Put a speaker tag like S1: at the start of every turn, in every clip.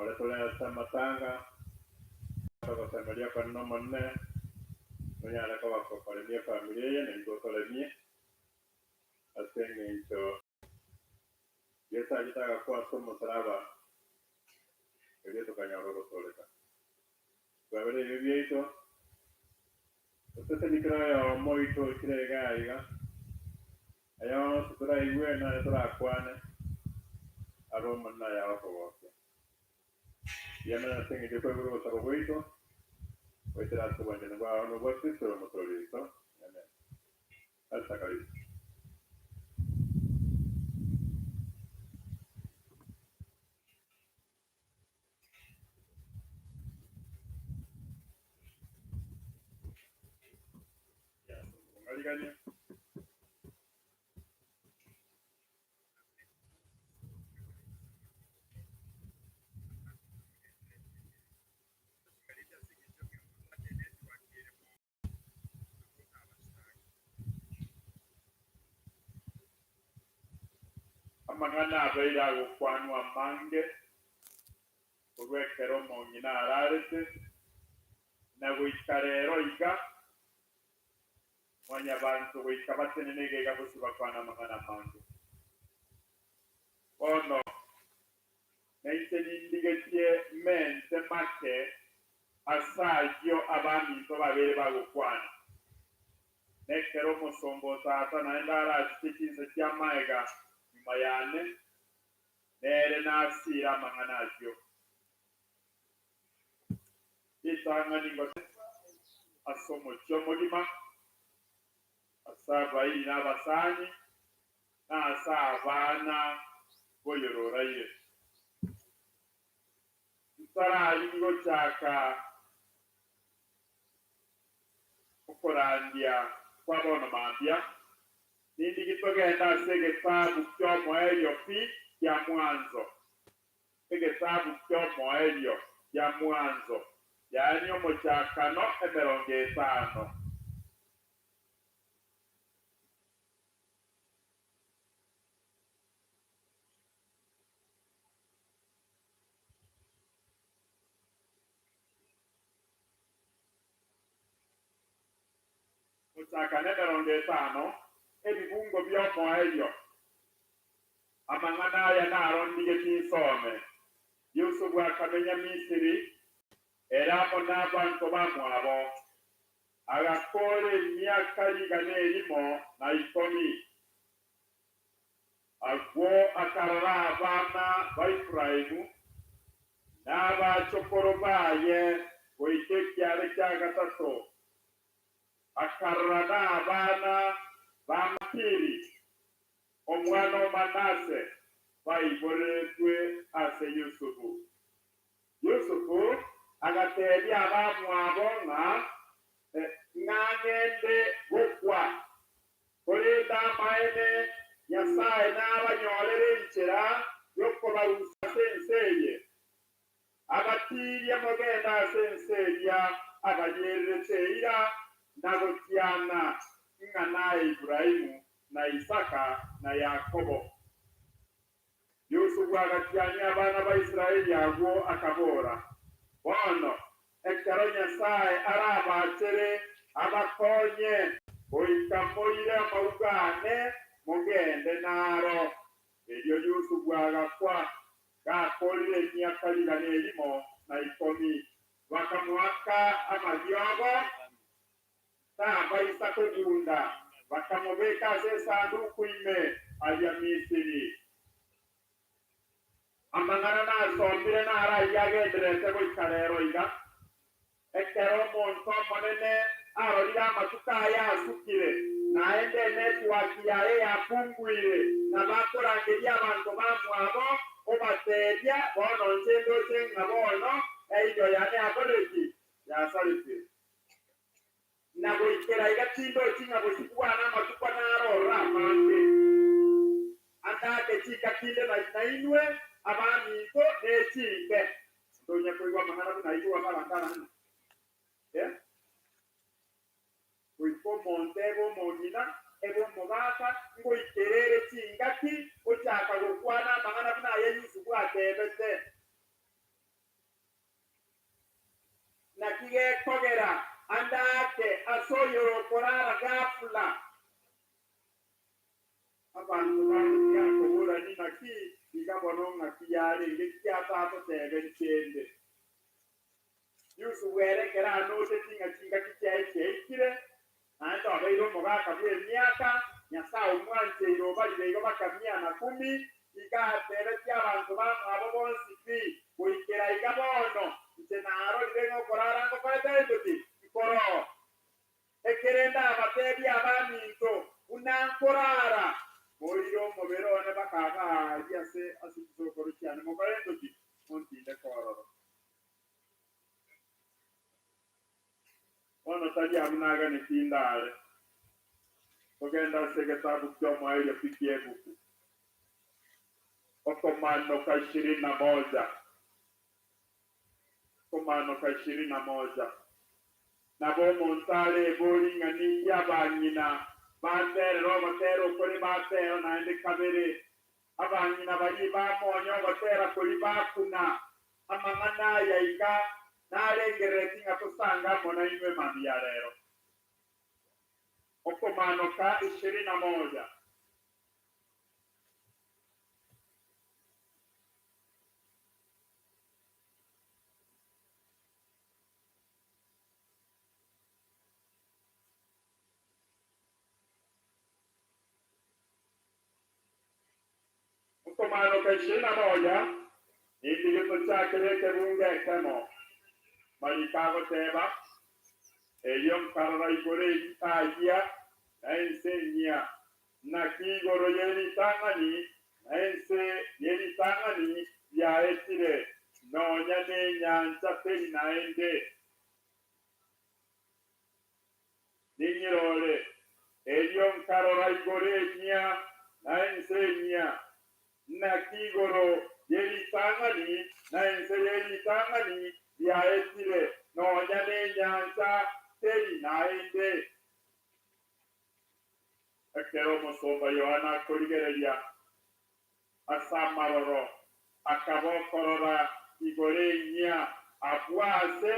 S1: wale tole samatanga kwa familia kwa nomo nne mwenye kwa familia familia na ndio tole asenge hicho yesa jitaka kwa somo saraba ile tukanyoro toleka kwa vile hiyo sasa nikira moito kile gaiga ayo tukura iwe na turakwane aroma na ya wako wote yana sengi de kwa guru sababuito waitara tuwanje na kwa no wote sio motolito yana hata kali Aliganya amangana abaira gukwanwa mange urwekero mongina ararete na guikarero iga mwanya bantu guikabatene negega busibakwana amangana mange ono naisenindigetie mente make asagio abami to babere bagukwana nekero musombo tata naenda aratikize kyamaega mayane nere nasira amanganajo isanga ningo asomo cyomulima asaba ina abasani na asabana boyororaye nsara ingo cyaka ukorandia kwabona mambia nindi kitogenda segetabu kyomo elyo pi ya mwanzo segetabu kyomo elyo ya mwanzo yani omucyakano 50 mucyakano 50 ebibungo byomo elyo amangana ya narondige kisome Yusufu akamenya Misiri era n'abantu bamwabo agakora emyaka igana erimo na 10 agwo akarara abana ba Efurayimu n'abacokoro baye goitekyare kya gatatu akarara abana ba Makiri omwana wa Manase bayiboretwe ase Yusufu agateri abamwabo ng'angende gukwa kurinda amaene Nyasaye n'abanyorere inzira yo kubarusa senseye agatiriye mugenda senseya agayereteira nagotiana ng'ana Ibrahimu na Isaka na Yakobo Yusufu agatianya abana ba Israeli agwo akabora bono ekero Nyasaye arabachere abakonye oikamoire amaugane mugende naro elyo Yusufu agakwa gakolire emyaka igana erimo na 10 bakamwaka amabyogo tamba Isaka ogunda bakamubeka sesanduku ime alya Misiri amangana nasombire nara yagenderete goikarero iga ekero omonto omonene arorire amatuka yasukire naende netwaki yaye yapungwire nabakorangeria abantu bamwabo obateria bono nchendo chenga bono eiyo yane akoreki yasalite nagoikera igatindo chinga bosikwana amatuka narora mande andake chikatinde nainwe abamiko nechike ndonya kuigwa mahana naitwa barangana kuiko montego monina ebo mugaka ngo iterere chingati ochaka gukwana mahana bina Yusufu atebete ngakiyari ngikyata ko tebe chende yusu were kera no te tinga tinga kire ando abeiro moga kabye miaka nyasa umwanje iroba ibeiro bakamia na 10 ikatere kya abantu abo bonsipi kuikera ikabono ntenaro ibengo korara ngo paetendi ikoro ekerenda abatebi abaninto unankorara moriro moberone bakaba yase asizokoro cyane mobarendoki montinde kororo ono tadi abunaga ni tindale ogenda segeta bukyo mwaile pikie buku okomano ka 21 komano ka 21 nabo montale boli ngani yabanyina batero batero kuri batero naende kabere abanyina bari bamonyo batera kuri bakuna amangana yaika narengere tinga kusanga mona imwe mabia rero okomano ka 21 Komano ka 21 hindi yuto chakere ke bunge kemo malikago teba eliyom karara ikore itagia na ensenya na kigoro yeni tangani ya etire no nyane nyanja peli naende ninyirole eliyom karara ikore nya na ensenya na kigoro yeli tangani ya etire no nyane nyanja peli naende akero mosomba Yohana korigereya asamaroro akabokorora igorenya apuase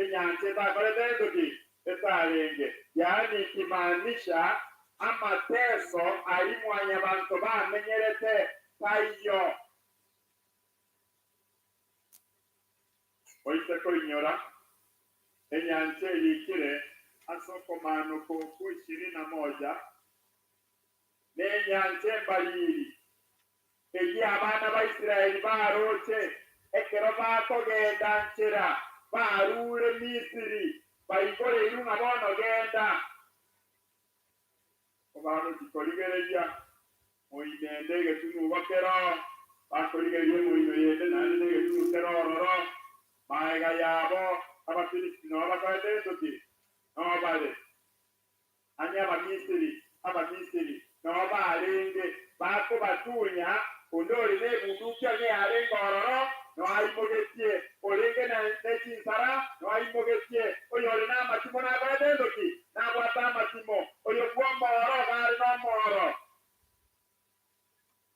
S1: enyanje bakorededoki etarenge yani kimaanisha amateso alimwanya bantu bamenyerete tayo oite korinyora enyanje likire asokomano ko 21 nenyanje mbaliri egi abana ba Israeli baroche ekero bakogenda nchira barure Misiri bayikore irunga bono genda obano tikoligereja moinendege tunu bakero bakoligereje moinende nandege tunu terororo maega yabo abafilistino abakadedoki no bale anya ba Misiri no balenge bako batunya ondori ne budukia ne arengororo no aimogetie olenge na neti sara no aimogetie oyore na matimo na badendoki na bwata matimo oyo kwamba oro gari no moro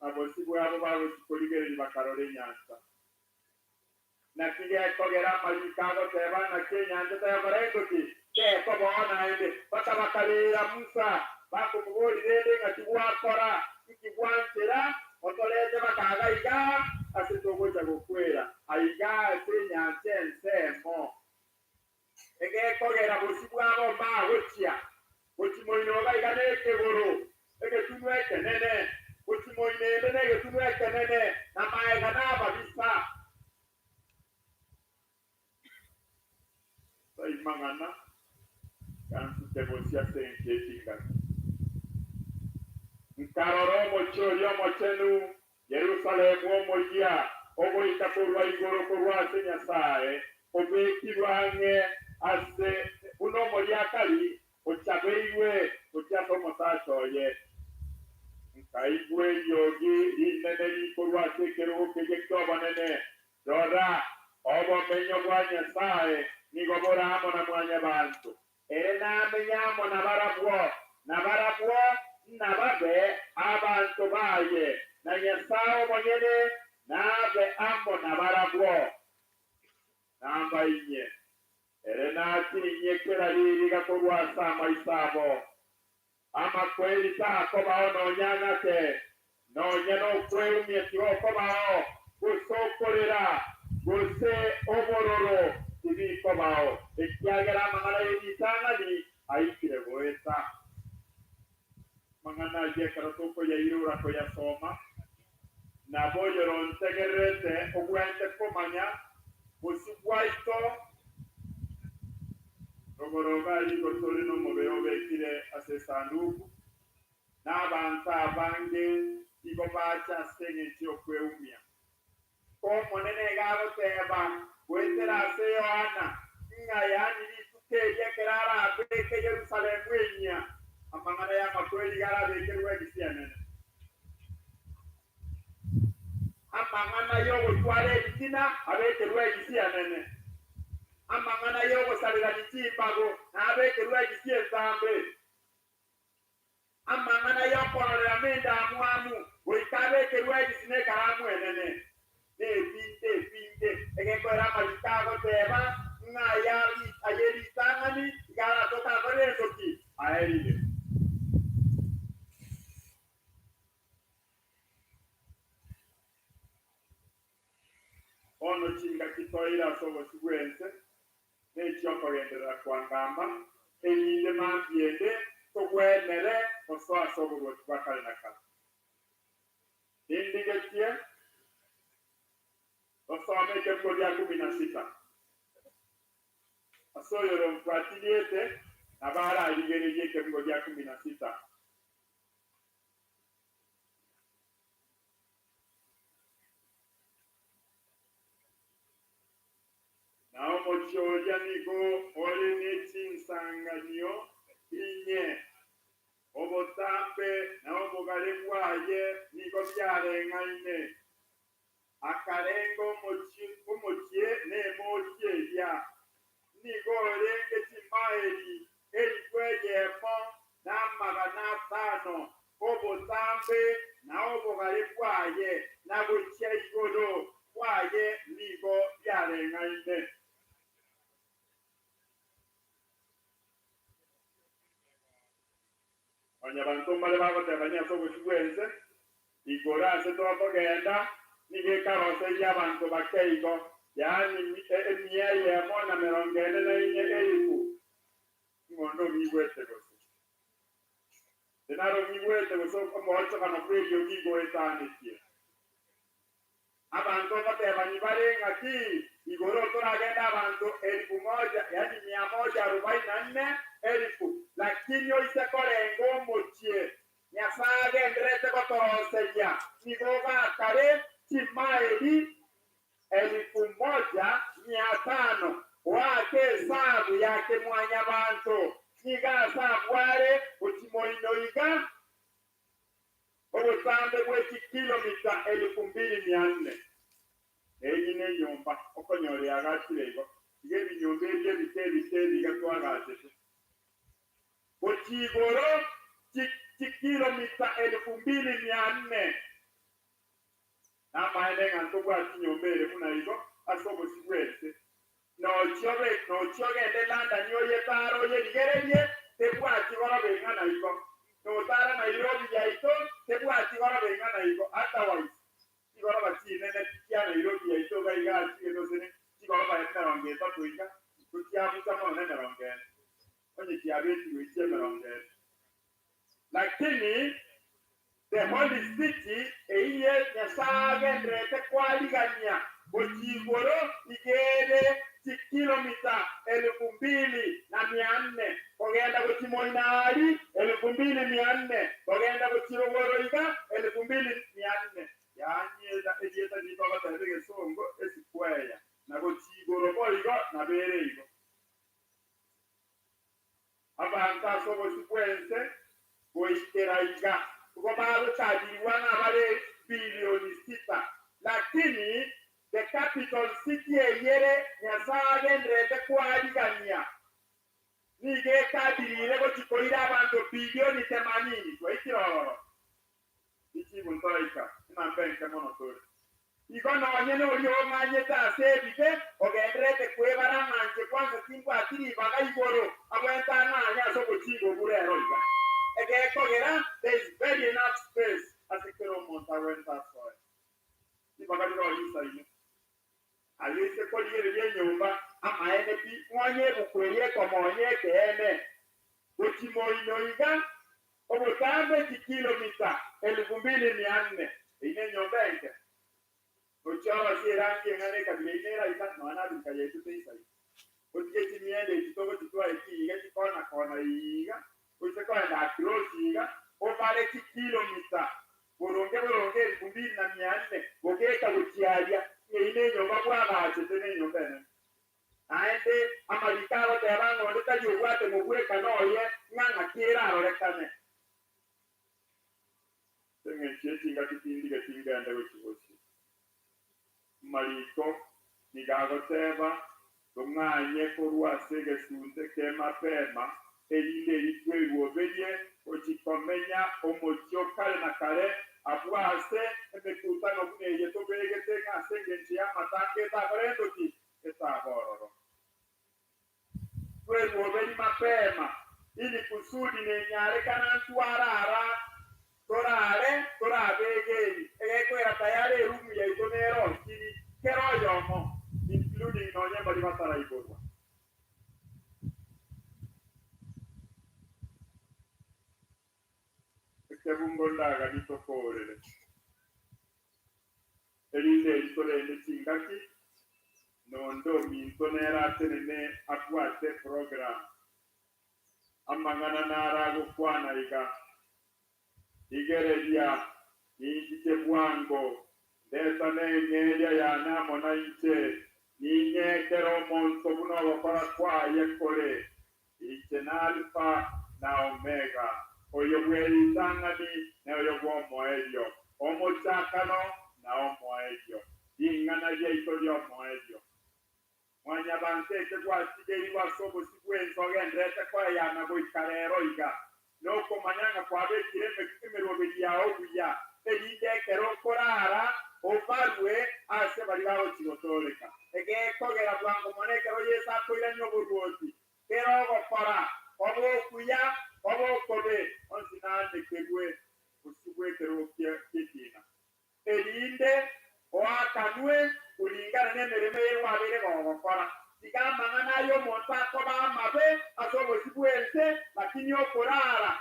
S1: abosibu abo baro koligeri bakarore nyanta na kige kogera malikago teba na Kenya ndeta barendoki ke ko bona ende bakabakalira Musa bako mugori rende ngatiwa kora ikigwanjira otoleze bakaga iga asitogo chagokwera aiga senyanje nsemo ege kogera bosibu abo ba hochia ochimoinoga iganeke goro ege tunweke nene ochimoinende nege tunweke nene na maega na babisa sai mangana kansu tebosia senketika nkaroro mochorio mochenu Yerusalemu omogia ogoita korwa igoro korwa senyasae obekirwange ase uno moria kali ochabeiwe ochato mosachoye nkaigwe yogi ineneri korwa sekero kejektoba nene dora obo menyo bwa nyasae nigobora amo na mwanya bantu na menyamo na barabwo nababe abantu baye na nyasawo monyene nabe amo na barabwo namba inye nati kera liri gakorwa sama isabo ama kweli tako bao no nyana te no nyano kweli mietio ko bao kobao ekiagera amang'ana y'ebitang'a ni aikire goeta mang'ana yekero tokoyairura koyasoma nabo yorontegerete ogwente komanya bosi bwaito rogoroga igo toli n'omubiri obekire ase esanduku n'abantu abange igo bacha ase eng'encho y'okweumia omonene gagoteba gwetera ase Yohana ng'a yani rituko eria ekero arabeke Yerusalemu enyia amang'ana y'amakweri garabekerwa egisianene amang'ana y'ogotwara ebitina abekerwa egisianene amang'ana y'ogosabirani chimbago nabekerwa egisia entambe amang'ana y'okororeramo endamwamu goika abekerwa egisine ekaramu enene nepinde egekorera amariko agoteba ng'a ayeritang'ani igaratoka akorera ensoki aerire ono chinga kitoira ase obosi bwense n'ekiokogenderera kwangamba erinde mambiende togwenere oso ase oboruoti bwa kare na kare nindigetie osome ekebungo bia 16 ase oyo romfuatiliete nabararigererie ekebungo bia 16 nao mochioria nigo ori n'echinsanganio inye obotambe na obogare bwaye nigo byareng'aine akarenga omochie n'emochi eria nigo orenge chimaeri erikwenyemo n'amagana 5 obotambe na obogare bwaye na gochia igoro bwaye nigo byareng'aine abanyabantu mbale bagotebania ase obosi bwense igoro ase tokogenda nigo ekarose y'abantu bakeigo yaani emia yemo na 44,000 ng'ondo omigwete gose tenaro omigwete gose omochokano bwerio gigoetanikie abantu bakotebani barenga ki igoro toragenda abantu 1,000 yaani 144,000 lakini oise korenga omochie Nyasaye agenderete gotoroseria nigo gakare chimaeri 1,500 wake esabu yake mwanya bantu niga asabware ochimoinoiga obutambe bw'ekikilomita 2,400 eyi n'enyumba okonyorera agakire igo iga ebinyumba ebyo ebite bigatwagatete okigoro kikilomita 2,400 n'amaene ng'anto bwati nyumba ere muna igo ase obosi bwese nochiogende London oyetara oyerigererie tebwati goro beng'ana igo notara Nairobi yaito tebwati goro beng'ana igo otherwise igoro bachinene kia Nairobi yaito gaiga achigetosene chigoro baetera ongeto tuiga tukiabuta mone merongene onye kiabeti wichie merongene lakini the holy city eiye Nyasaye agenderete kwarigania gochigoro igere kilomita 2,400 kogenda gochimoinari 2,400 kogenda gochirogoroiga 2,400 yanyeda ejieta nitogoterege songo esikweya na gochigoro boigo na bereigo abantu asobosi bwense goikeraiga kuko bagochagirwa n'abare bilioni 6 lakini the capital city eyere Nyasaye agenderete kwarigania nige kadirire gochikoira abantu bilioni 80 goikiroro ichibuntoika inambenke monotori igo nonye nori omanyete ase ebite ogenderete kwebara ng'anche kwanza timbwatiribaga igoro abwentang'anya ase ogochigo burero iga egekogera there is very enough space asekero omonto awenta asoe ibaga biroro isaine alise koliere yenyumba amaene pi mwanye bukwelie komonye kene ukimoinoiga obutambe kilomita 2400 ine nyombenge uchawa si rangi ngane kabile inera ita nwana bikaye tuteisa utige timiende kitoko kitwa ikiga kikona kona iga usekona na cross iga obale kilomita boronge 2400 bogeka bukialia ine nyomba bwa tene nyombene aende amarikaro terango ndika yuwate mugure kanoye ngana kira rorekane tenge chetinga kitindi gatinga anda wechibosi mariko nigagoteba umwanye kurwa sege sunte kema pema elile itwe ruobelie ochikomenya omotio kale na kale abwase emekutano kuneye tobegete ngasenge nchia matange tabrendo ki etabororo kwe ruobeli mapema ili kusudi nenyare kana ntwarara torabegeni egekwera tayari rumu ya itonero kiri kero yomo including nonya bali batara iborwa ekebungondaga nitokorere elinde itorende chingaki nondo mintonera tenene akwate program amangana narago kwana iga igeredia niite bwango desa nenyeja ya namo na iche ninyekero monso buno bakora kwaye kore iche na alfa na omega oyo bweli tangani na oyo bwomoelyo omochakano na omoelyo ingana je itoryo omoelyo mwanya bankete kwa sigeri basobo sigwenzo gendrete kwa yana boikarero iga noko manyanga kwa bekire mekimero bya obuya elinde kero korara obarwe ase bali bawo chigotoleka ege kogera bwango monekero yesa koiranyo burwoti kero gokora obo kuya obo kobe onsinande kegwe usubwe kero kitina elinde oakanwe ulingana nemereme wabere gokora sigamba nayo monta koba mabe asobo sibwente lakini okorara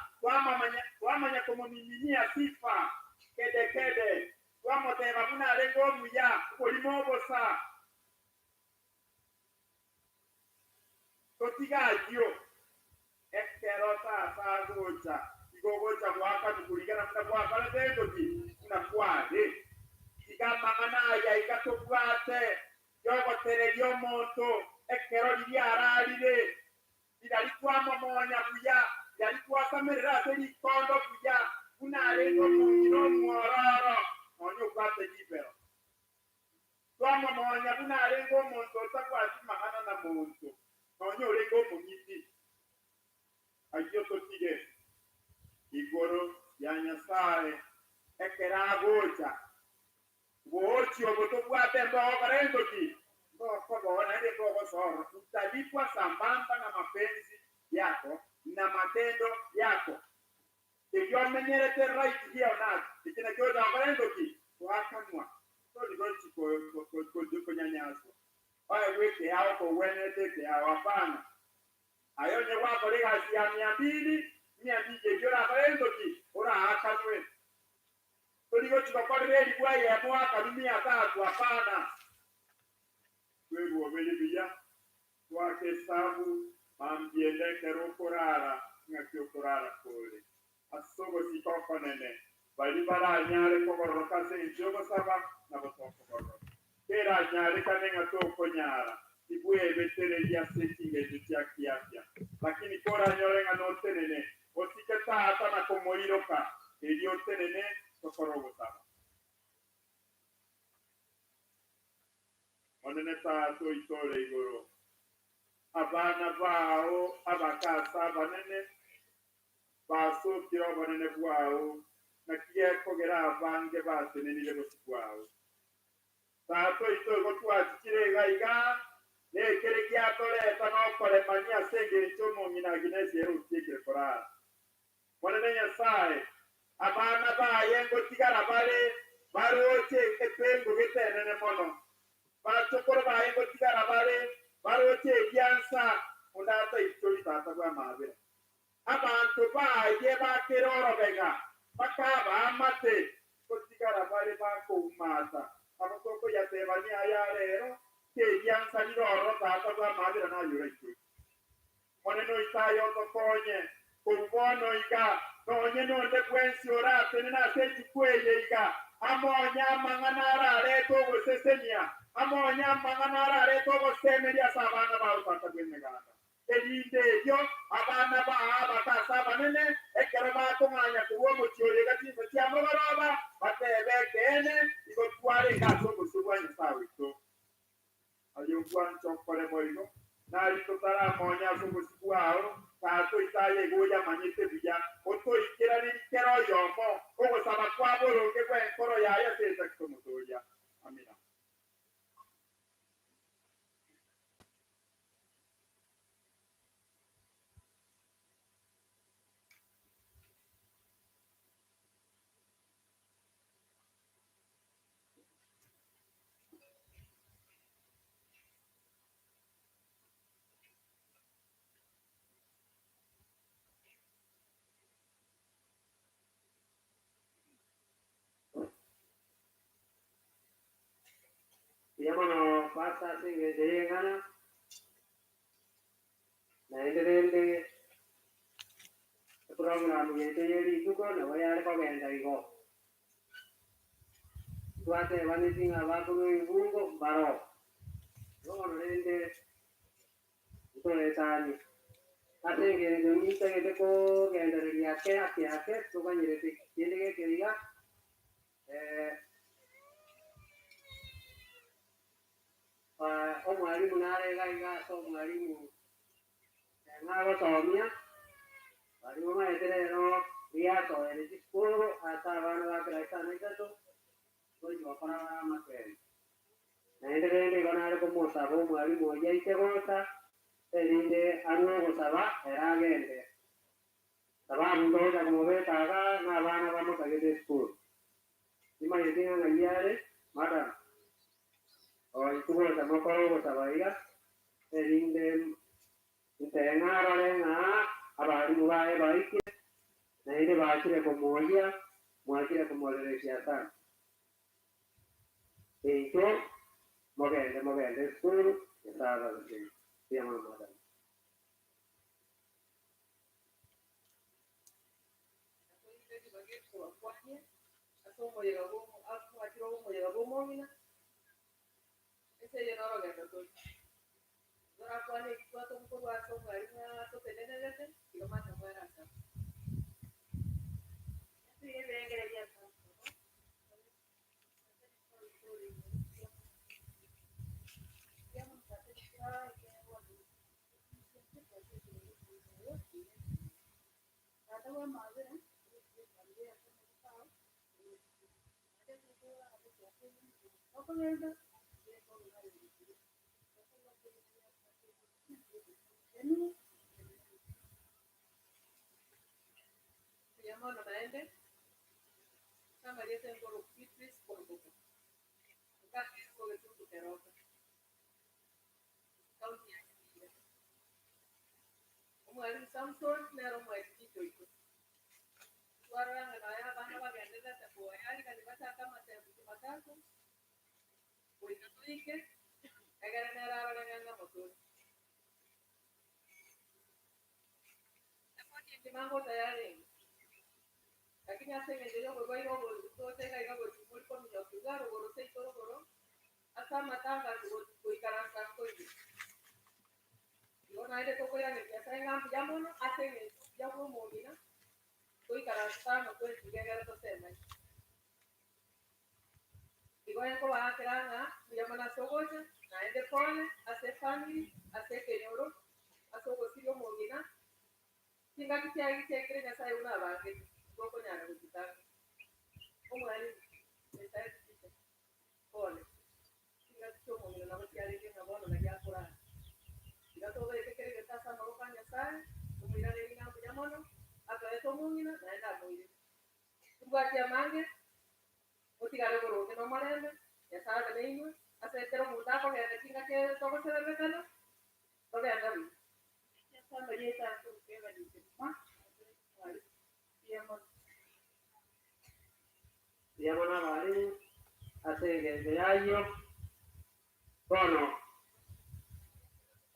S1: wamanya komuniminia sifa kede wamoteba muna lengo muya kolimo bosa totigajo ekerota sagocha igogocha mwaka tukuligana mna kwa pale tendo ki na kwade sigamba ya ikatobwate yogo teredio moto ekero liaralile idalitwamo monya kuya yalitwasamerera teli kondo kuya unalego mungino muororo onyo kwate libero twamo monya unalego monto takwati mahana na monto onyo lego mungiti ayo totige igoro ya nyasaye ekera gocha wochi obotobwate ndo barendo ki utalipwa sambamba na mapenzi yako na matendo yako. Ikiwa menyerete right here na ikina kyo da barendo ki wakanwa so ligochi ko nyanyaso oye weke yao ko wenete ke hapana ayone wako lega ya 200 jora barendo ki ora akanwe so ligochi ko reli kwa ya mwaka 300 hapana wewe obelibia wake sabu ambiende kero korara ngakyo korara kole asogo sikoko nene bali bara nyare ko roka se njogo saba na botoko boro kera nyare kanenga to konyara ibue betere ya setting ejutia kiafya lakini kora nyore ngano nene osiketa hata na komoiroka elio tenene tokorogo saba oneneta to itole igoro abana bao abakasa banene baso kiro banene bwao nakiye kogera abange batenenile bosibwao tato ito twakire gaiga nekere kya tole tano kole mania senge chomo mina ginesi utikire korara banene nyasaye abana ba yengo tigara bale baroche epengo gitenene mono bachokoro ba yengo tigara bale baroche yansa undata itori tata kwa mabira abantu baye bakiroro bega bakaba amate kotikara bale bako umata abakoko yatebani aya rero ke yansa niroro tata kwa mabira na yureki moneno itayo tokonye kubono ika nonye nonde kwensi orate nina sechi kweye ika amonya manganara reto gosesenya amonya manganara reto gosemeria sabana ba utata bwemegana elinde yo abana ba bakasa banene ekera ba tonganya kuwo mucyore gatinza cyamabara batebe kene igotware gaso gusubwanya sawito ayo kwancho kore boigo nari totara monya sungusikuao tato itaye goya manyete biya oto ikera ni kero yomo ogo saba kwabo roke kwa enkoro ya seta kitomotoya amina
S2: Yamano pasta singe jeyengana na endelende program yete yeri tuko na wayar ko genda igo tuate vanitinga vakuno ibungo baro no rende to etani atenge de mita que ko genda ria ke to ganyere te tiene que diga o mwalimu narega so mwalimu nago tomia mwalimu maeterero riato ele sikuru hata bana bakiraitana itato koi bakora makere naendelele konare komosaba omwalimu oyaite gota erinde anwe gosaba eragende sababu ndoza kumobetaga n'abana bamutagete sikuru imayetinga ngayare madam oitugoza mokoro gosabaiga erinde nteng'arorenga abarimu bae baike naende bakire kumoya mwakire kumoreresia sana ekyo mogende sikuru esaba siama madam
S3: Llamano naende kama leta ngoro kitris por boca kaki ko letu kuteroka kaunti ya kile umwali samson nero mwali kito iko waranga na ya bana bagenda tapo yali kalipata kama tempo matatu kuikatuike agara nera baranga moto tapoti kimango tayari lakini hasa imeendelea kwa hivyo wote kaika kwa shughuli kwa mnyakugaro gorose itorogoro hasa matanga kuikaranga koivi yona ile toko ya ngiasa ngam jamono hasa ni jamu modina kuikaranga no kwa kigera to sema igual ko akranga yamana sogoja naende pone ase family ase kenyoro aso gosilo modina singa kitia kitekre na sai una bange poco nyara kutaka omwali metaye kiti pole singa chomo na matiari ke na bono na ya kura ila todo de que que tasa no kanya sai kumira de ina kujamono aka eto mungina naenda moire tubati amange otigare goro que no marende ya sabe de ino ase pero mutako que tinga que todo se debe kana Oke, Andari. Ya, sama dia satu kira di rumah.
S2: Dia mana bali asenge yayo kono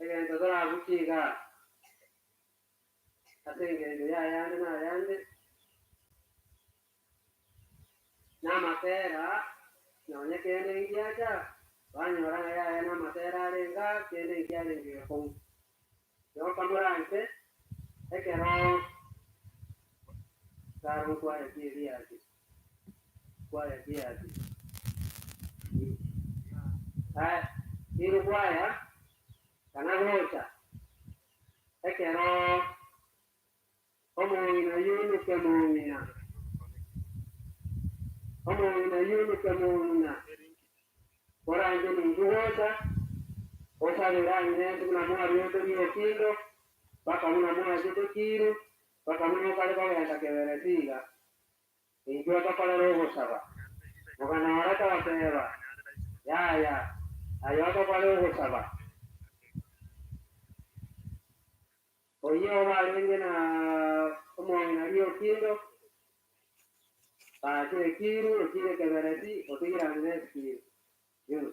S2: egento tora bukiga asenge yayande na matera nonye kende ngiaja banyora yaya na matera renga kende ngiaje ngiko yo kamurante ekero karu kwa yaki iru kwaya kana gocha ekero omong'ina yunu kemong'ina koranje ninjugocha osabirang'ine tukunamuna byoto byekindo bakamuna kitokiru bakamuna okali kogenda keberesiga injua tokolera ogosaba muganora toteba yaya ayo tokolera ogosaba oye obarenge na omong'ina riokindo bakire kiru okire keberesi otigirang'ine ekiru yunu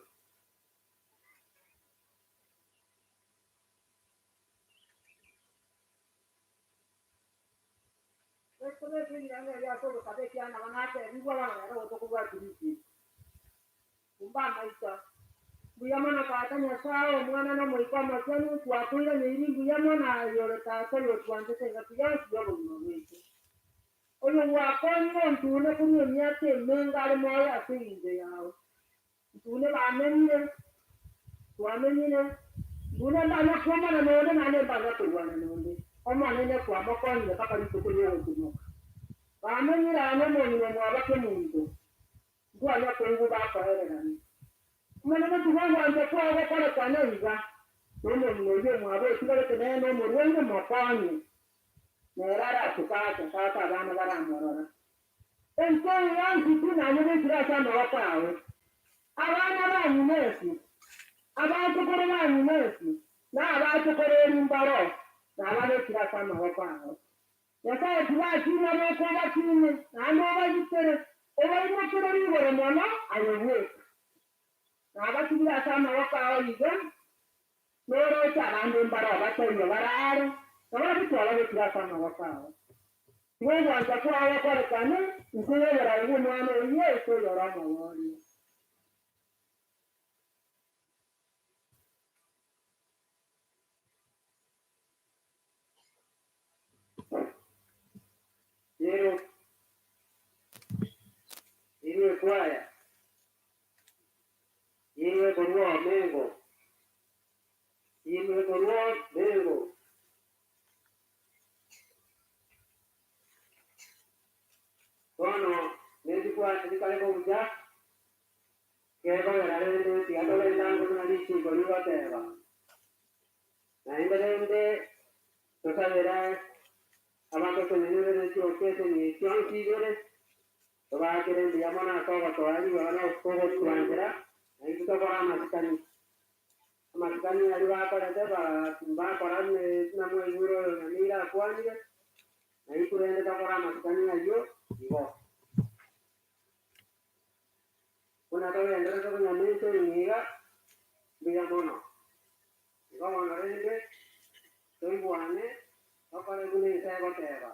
S3: Buyamana katanya sao mwana na moika matenu tuakuira niri buyamana yore tata yo tuante tenga tuya tuya bumwete oyo wakonyo ntune kuri myate mengale moya asinze yawo ntune bamenye tuamenye buna bana koma na none nane bana tuwana none omwana ne kwa makonyo kaka litukuli yo bamenye rana moni mwaba ke muntu ndwanya kwengu bakorera nani mwana na tuwangu anje kwa gakora kwa naiga none mwoje mwabo kigale tene no murwenge makonyo nerara tukata kaka bana baramorora enko yangu tunanye bekira sana wakawe abana banyu nesi abantu kore banyu nesi na abantu kore imbaro na abana kira sana wakawe yakaye tubakina bako bakine nando bagitere obarimo kore bibore mwana ayowe na abakira sana wakawe yiga noro cyarande imbaro batoyo bararo nabari twala bekira sana wakawe wewe anza kwa kore kane nkuyobora ubu mwana yeso yoramo wori Yero iwe kwaya iwe korwa mengo kono nezikwa zikale kuja kego yararende tiadole ndango na lichi koliwa teba na indende tosabera abantu kwenye cyo kese ni cyansi gore tobakire ndiyamana ko batwali bana ukobo twangira na ituka bara maskani ali bakora teba bakora na mweguro na mira kwanje na ikurende takora maskani ayo ibo una tobe ndere ko nyamento niga ndiyamona ibo rende toibuane apare gune sego teba